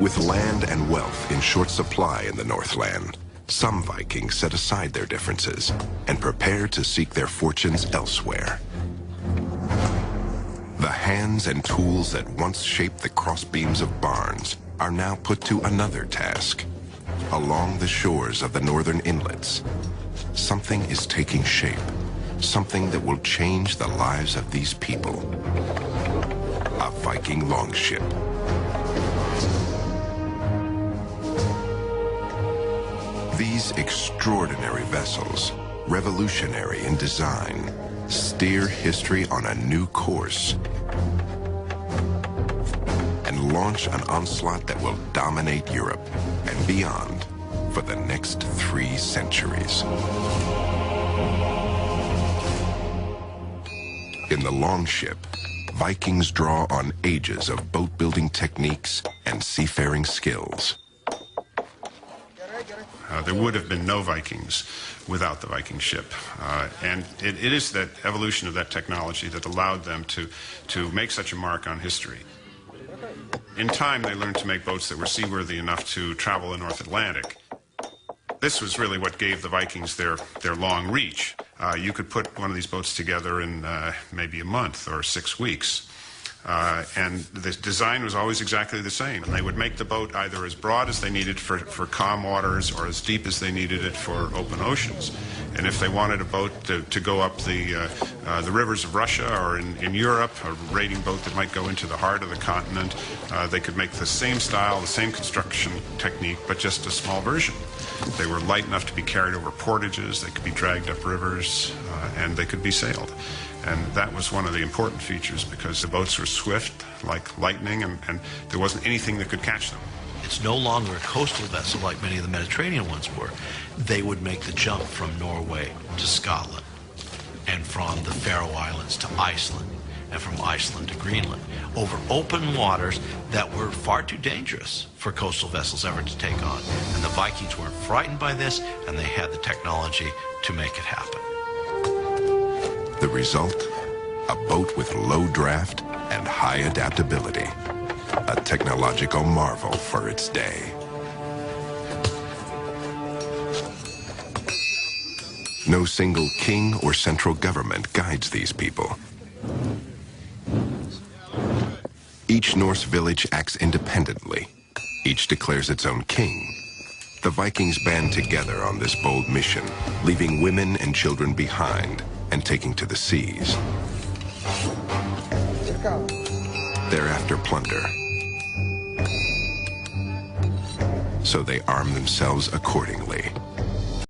With land and wealth in short supply in the Northland, some Vikings set aside their differences and prepare to seek their fortunes elsewhere. The hands and tools that once shaped the crossbeams of barns are now put to another task. Along the shores of the northern inlets, something is taking shape, something that will change the lives of these people. A Viking longship. These extraordinary vessels, revolutionary in design, steer history on a new course and launch an onslaught that will dominate Europe and beyond for the next 3 centuries. In the longship, Vikings draw on ages of boat-building techniques and seafaring skills. There would have been no Vikings without the Viking ship. And it is that evolution of that technology that allowed them to make such a mark on history. In time, they learned to make boats that were seaworthy enough to travel the North Atlantic. This was really what gave the Vikings their long reach. You could put one of these boats together in maybe a month or 6 weeks. And the design was always exactly the same. And they would make the boat either as broad as they needed for calm waters or as deep as they needed it for open oceans. And if they wanted a boat to go up the rivers of Russia or in Europe, a raiding boat that might go into the heart of the continent, they could make the same style, the same construction technique, but just a small version. They were light enough to be carried over portages, they could be dragged up rivers, and they could be sailed. And that was one of the important features because the boats were swift, like lightning, and there wasn't anything that could catch them. It's no longer a coastal vessel like many of the Mediterranean ones were. They would make the jump from Norway to Scotland, and from the Faroe Islands to Iceland, and from Iceland to Greenland, over open waters that were far too dangerous for coastal vessels ever to take on. And the Vikings weren't frightened by this, and they had the technology to make it happen. The result? A boat with low draft and high adaptability. A technological marvel for its day. No single king or central government guides these people. Each Norse village acts independently. Each declares its own king. The Vikings band together on this bold mission, leaving women and children behind and taking to the seas. Thereafter plunder. So they arm themselves accordingly.